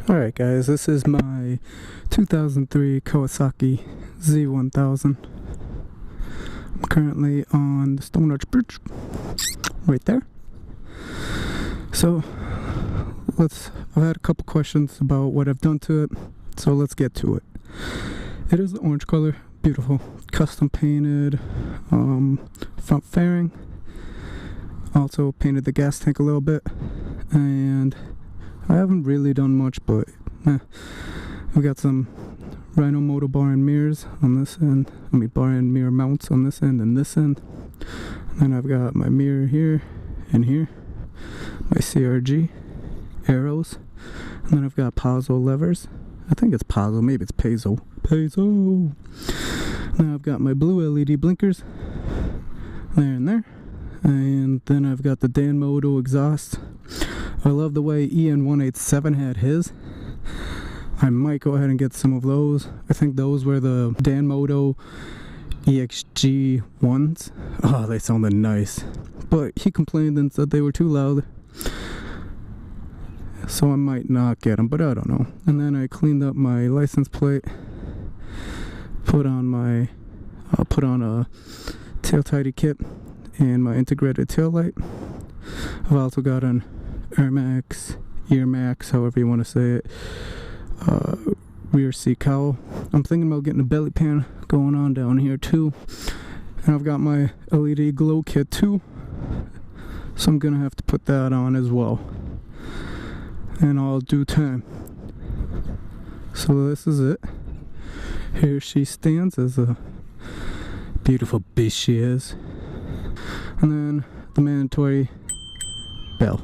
Alright guys, this is my 2003 Kawasaki Z1000. I'm currently on the Stone Arch Bridge, right there. So, I've had a couple questions about what I've done to it, so let's get to it. It is the orange color, beautiful, custom painted front fairing. Also painted the gas tank a little bit, and I haven't really done much, but we got some Rhino motor bar and mirrors on this end. Bar and mirror mounts on this end and this end. And then I've got my mirror here and here, my CRG arrows, and then I've got Pazzo levers. I think it's Pazzo, maybe it's Pezzo. Now I've got my blue LED blinkers there and there, and then I've got the Danmoto exhaust. I love the way EN187 had his. I might go ahead and get some of those. I think those were the Danmoto EXG ones. Oh, they sounded nice. But he complained and said they were too loud, so I might not get them, but I don't know. And then I cleaned up my license plate, put on a tail tidy kit and my integrated tail light. I've also got an Air Max, however you want to say it, rear seat cowl. I'm thinking about getting a belly pan going on down here too. And I've got my LED glow kit too, so I'm gonna have to put that on as well in all due time. So this is it. Here she stands as a beautiful bitch she is. And then the mandatory bell.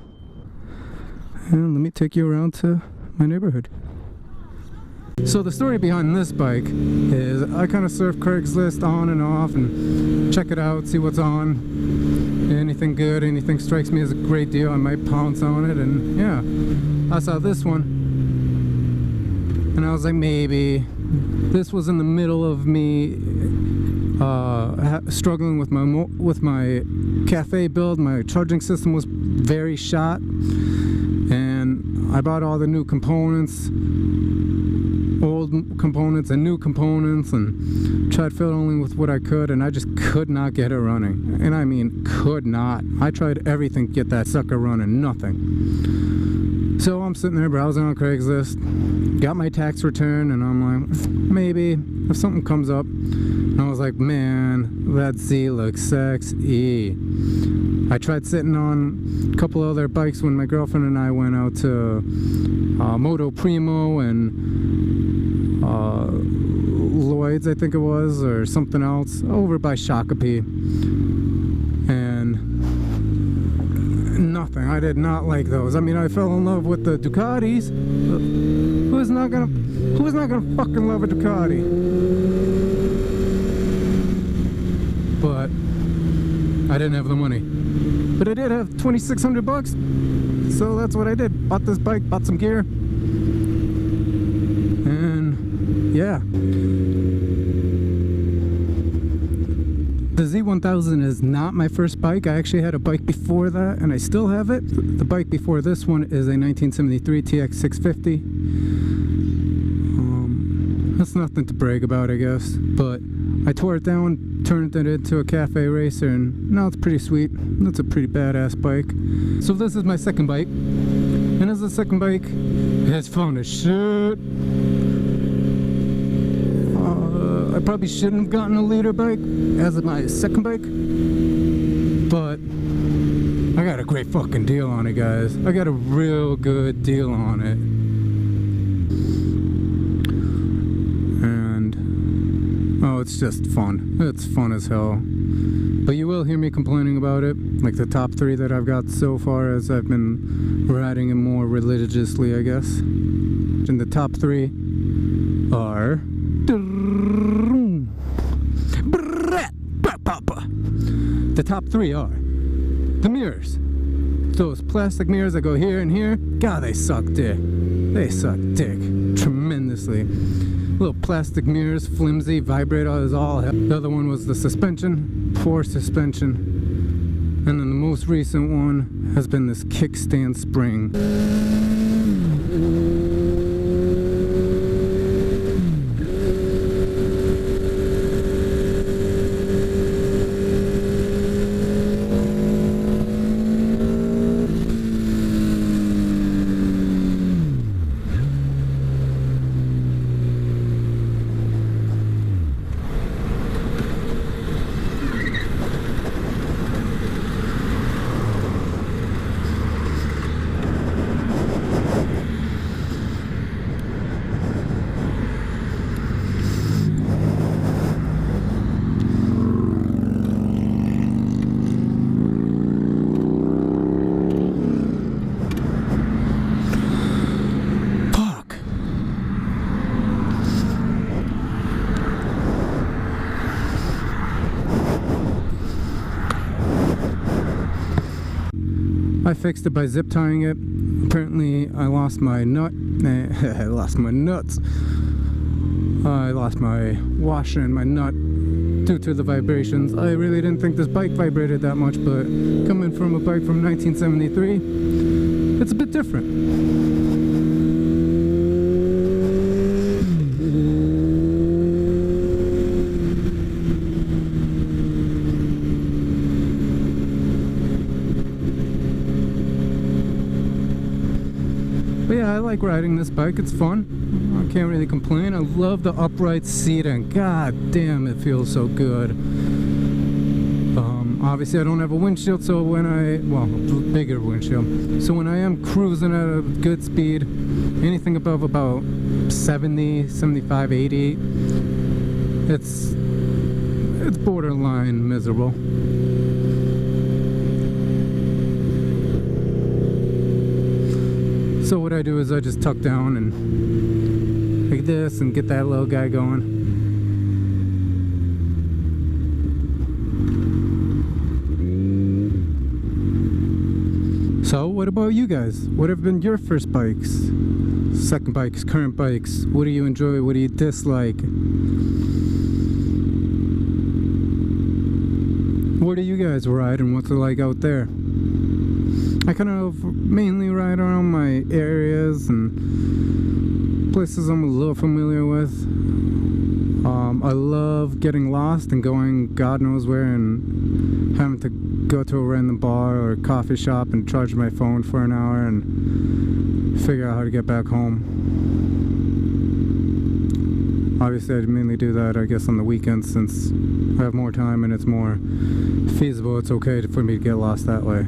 And let me take you around to my neighborhood. So the story behind this bike is I kind of surf Craigslist on and off and check it out, see what's on. Anything good, anything strikes me as a great deal, I might pounce on it. And yeah, I saw this one and I was like, maybe. This was in the middle of me struggling with my cafe build. My charging system was very shot, and I bought all the new components, old components and new components, and tried fiddling with what I could, and I just could not get it running. And I mean could not. I tried everything to get that sucker running, nothing. So I'm sitting there browsing on Craigslist, got my tax return, and I'm like, maybe if something comes up. And I was like, man, that Z looks sexy. I tried sitting on a couple other bikes when my girlfriend and I went out to Moto Primo and Lloyd's, I think it was, or something else, over by Shakopee. And nothing. I did not like those. I mean, I fell in love with the Ducatis. Who's not gonna fucking love a Ducati? But I didn't have the money. But I did have $2,600, so that's what I did. Bought this bike, bought some gear, and yeah. The Z1000 is not my first bike. I actually had a bike before that, and I still have it. The bike before this one is a 1973 TX650. That's nothing to brag about, I guess, but I tore it down, turned it into a cafe racer, and now it's pretty sweet. That's a pretty badass bike. So this is my second bike, and as the second bike, it's fun as shit. I probably shouldn't have gotten a leader bike as my second bike, but I got a great fucking deal on it, guys. I got a real good deal on it. And oh, it's just fun. It's fun as hell. But you will hear me complaining about it, like the top 3 that I've got so far, as I've been riding it more religiously, I guess. And the top 3 are the top 3 are the mirrors. Those plastic mirrors that go here and here, God, they suck dick. They suck dick tremendously. Little plastic mirrors, flimsy, vibrate as all hell. The other one was the suspension, poor suspension. And then the most recent one has been this kickstand spring. fixed it by zip tying it. Apparently I lost my nut. I lost my nuts. I lost my washer and my nut due to the vibrations. I really didn't think this bike vibrated that much, but coming from a bike from 1973, it's a bit different. But yeah, I like riding this bike, it's fun. I can't really complain. I love the upright seating. God damn, it feels so good. Obviously I don't have a windshield, so when a bigger windshield. So when I am cruising at a good speed, anything above about 70, 75, 80, it's borderline miserable. So what I do is I just tuck down and like this and get that little guy going. So what about you guys? What have been your first bikes? Second bikes, current bikes? What do you enjoy? What do you dislike? What do you guys ride and what's it like out there? I kind of mainly ride around my areas and places I'm a little familiar with. I love getting lost and going God knows where and having to go to a random bar or a coffee shop and charge my phone for an hour and figure out how to get back home. Obviously I mainly do that, I guess, on the weekends since I have more time and it's more feasible. It's okay for me to get lost that way.